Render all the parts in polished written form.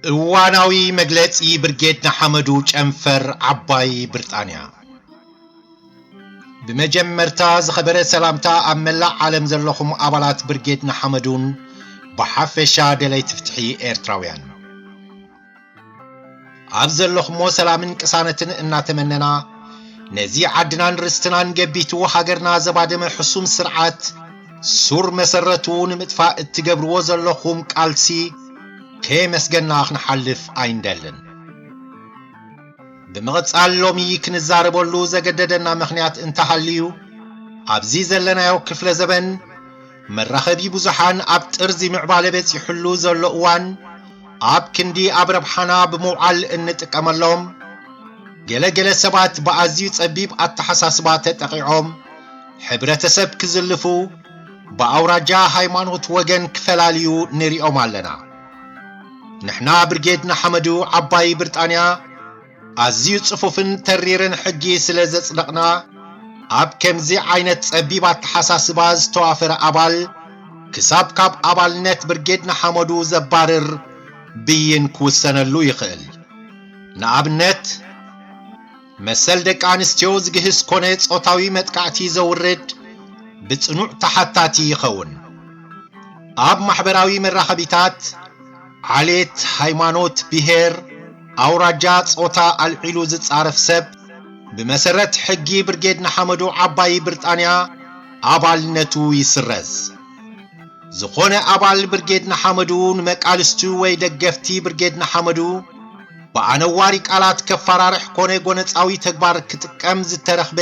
እዋናዊ መግለጺ ብርጌድ ንሓመዱ ጨንፈር ዓባይ ብሪጣንያ ብመጀመርታ ዝኸበረ ሰላምታ ኣብ መላእ ዓለም ዘለኹም ኣባላት ብርጌድ ንሓመዱን ብሓፈሻ ደለይ ትፍትሒ ኤርትራውያን ኣብ ዘለኹም ሰላምን ቅሳነትን እናተመነና ነዚ ዓድናን ርስትናን ገቢቱ ሃገርና ዘባደመ ሕሱም ስርዓት ሱር መሰረቱ ንምጥፋእ እትገብርዎ ዘለኹም ቃልሲ ከመስገና ክንሓልፍ ኣይንደልን ብምቕጻል ሎሚ ክንዛረበሉ ዘገደደና ምኽንያት እንተሃልዩ ኣብዚ ዘለናዮ ክፍለ ዘበን መራኸቢ ብዙሓን ኣብ ጥርዚ ምዕባለ በፂሑሉ ዘሎ እዋን ኣብ ክንዲ ኣብ ረብሓና ብምውዓል እንጥቀመሎም ገለገለ ሰባት ብኣዝዩ ጸቢብ ኣተሓሳስባ ተጠቂዖም ሕብረተሰብ ክዝልፉ በአውራጃ ሃይማኖት ወገን ክፈላልዩ ንሪኦም ኣለና ንሕና ብርጌድ ንሓመዱ ዓባይ ብሪጣንያ ኣዝዩ ጽፉፍን ተሪርን ሕጊ ስለ ዘጽደቕና ኣብ ከምዚ ዓይነት ጸቢብ ኣተሓሳስባ ዝተዋፈረ ኣባል ክሳብ ካብ ኣባልነት ብርጌድ ንሓመዱ ዘባርር ብይን ክውሰነሉ ይኽእል ንኣብነት መሰል ደቂ ኣንስትዮ ዝግህዝ ኮነ ጾታዊ መጥቃዕቲ ዘውርድ ብጽኑዕ ተሓታቲ ይኸውን ኣብ ማሕበራዊ መራኸቢታት ዓሌት ሃይማኖት ብሄር ኣውራጃ ጾታ ኣልዒሉ ዝጻረፍ ሰብ ብመሰረት ሕጊ ብርጌድ ንሓመዱ ዓባይ ብሪጣንያ ኣባልነቱ ይስረዝ ዝኾነ ኣባል ብርጌድ ንሓመዱ ንመቃልስቱ ወይ ደገፍቲ ብርጌድ ንሓመዱ በኣነዋሪ ቃላት ከፈራርሕ ኮነ ጎነፃዊ ተግባር ክጥቀም ዝተረኽበ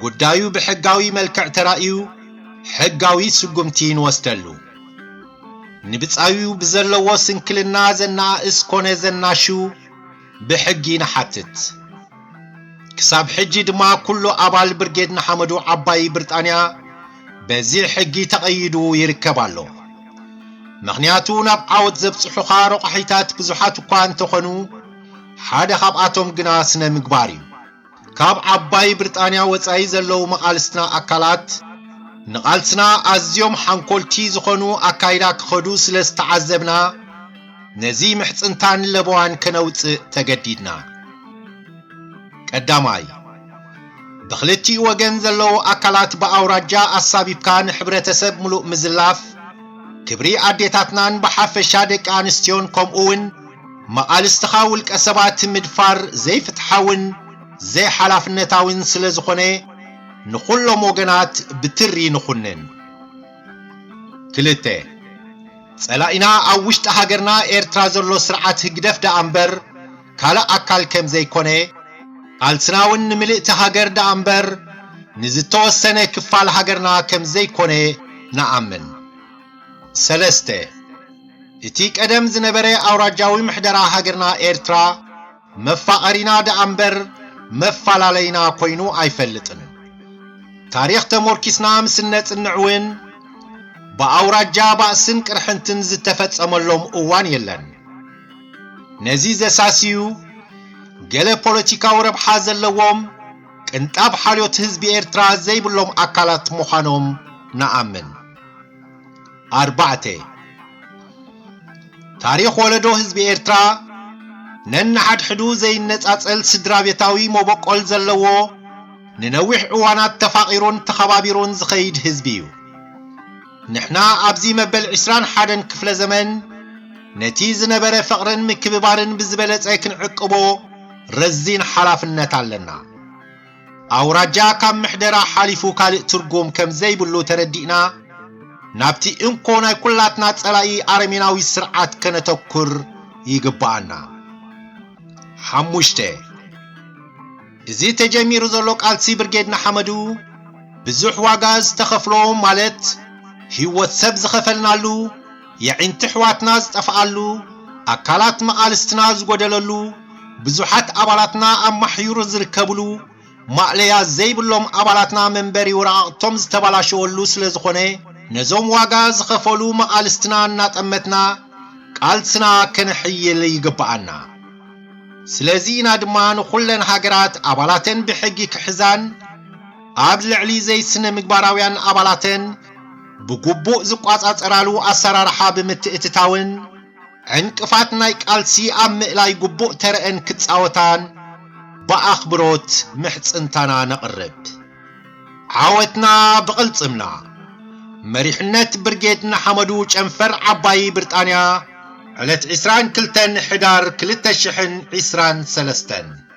ጉዳዩ ብሕጋዊ መልክዕ ተራእዩ ሕጋዊ ስጉምቲ ንወስደሉ ንብፃዩ ብዘለዎ ስንክልና ዘናእስ ኮነ ዘናሹ ብሕጊ ንሓትት ክሳብ ሕጂ ድማ ኩሉ ኣባል ብርጌድ ንሓመዱ ዓባይ ብሪጣንያ በዚ ሕጊ ተቐይዱ ይርከብ ኣሎ ምኽንያቱ ናብ ዓወት ዘብፅሑኻ ረቑሒታት ብዙሓት እኳ እንተኾኑ ሓደ ካብኣቶም ግና ስነ ምግባር እዩ ካብ ዓባይ ብሪጣንያ ወፃኢ ዘለዉ መቃልስትና ኣካላት ንቓልስና ኣዝዮም ሓንኮልቲ ዝኾኑ ኣካይዳ ክኸዱ ስለ ዝተዓዘብና ነዚ ምሕፅንታን ለበዋን ከነውፅእ ተገዲድና ቀዳማይ ብኽልቲኡ ወገን ዘለዉ ኣካላት ብኣውራጃ ኣሳቢብካ ንሕብረተሰብ ሙሉእ ምዝላፍ ክብሪ ኣዴታትናን ብሓፈሻ ደቂ ኣንስትዮን ከምኡውን መቃልስትኻ ውልቀ ሰባት ምድፋር ዘይፍትሓውን ዘይሓላፍነታውን ስለ ዝኾነ ንኹሎም ወገናት ብትሪ ንኹንን ክልተ ጸላኢና ኣብ ውሽጢ ሃገርና ኤርትራ ዘሎ ስርዓት ህግደፍ ደኣ እምበር ካልእ ኣካል ከም ዘይኮነ ቃልስናውን ንምልእቲ ሃገር ደኣ እምበር ንዝተወሰነ ክፋል ሃገርና ከም ዘይኮነ ንኣምን ሰለስተ እቲ ቀደም ዝነበረ ኣውራጃዊ ምሕደራ ሃገርና ኤርትራ መፋቐሪና ደኣ እምበር መፋላለይና ኮይኑ ኣይፈልጥን ታሪኽ ተሞርኪስና ምስ ነጽንዕውን በአውራጃ ባእስን ቅርሕንትን ዝተፈጸመሎም እዋን የለን ነዚ ዘሳሲዩ ገለ ፖለቲካዊ ረብሓ ዘለዎም ቅንጣብ ሓልዮት ህዝቢ ኤርትራ ዘይብሎም ኣካላት ምዃኖም ንኣምን ኣርባዕተ ታሪኽ ወለዶ ህዝቢ ኤርትራ ነንሓድሕዱ ዘይነጻጸል ስድራ ቤታዊ መበቆል ዘለዎ ንነዊሕ እዋናት ተፋቒሩን ተኸባቢሩን ዝኸይድ ህዝቢ እዩ ንሕና ኣብዚ መበል 21 ክፍለ ዘመን ነቲ ዝነበረ ፍቕርን ምክብባርን ብዝበለጸ ክንዕቅቦ ረዚን ሓላፍነት ኣለና ኣውራጃ ካብ ምሕደራ ሓሊፉ ካልእ ትርጉም ከም ዘይብሉ ተረዲእና ናብቲ እንኮ ናይ ኩላትና ጸላኢ ኣረሜናዊ ስርዓት ከነተኩር ይግባአና ሓሙሽተ እዚ ተጀሚሩ ዘሎ ቃልሲ ብርጌድ ንሓመዱ ብዙሕ ዋጋ ዝተኸፍሎ ማለት ህይወት ሰብ ዝኸፈልናሉ የዒንቲ ሕዋትና ዝጠፍኣሉ ኣካላት መቃልስትና ዝጎደለሉ ብዙሓት ኣባላትና ኣማሕዩሩ ዝርከብሉ ማዕለያ ዘይብሎም ኣባላትና መንበሪ ወራቕቶም ዝተባላሸወሉ ስለ ዝኾነ ነዞም ዋጋ ዝኸፈሉ መቃልስትና እናጠመትና ቃልስና ከነሕይል ይግባአና ስለዚ ኢና ድማ ንኹለን ሃገራት ኣባላተን ብሕጊ ክሕዛን ኣብ ልዕሊ ዘይስነ ምግባራውያን ኣባላተን ብግቡእ ዝቋጻጸራሉ ኣሰራርሓ ብምትእትታውን عنقفات ناي قالسي ام مئلاي قبوء ترئن كتصاوتان بأخبروت محصنتانا نقرب عاوتنا بقلصمنا مريحنت برجيدنا حمدو جنفر عباي بريطانيا علت 22 حدار 2023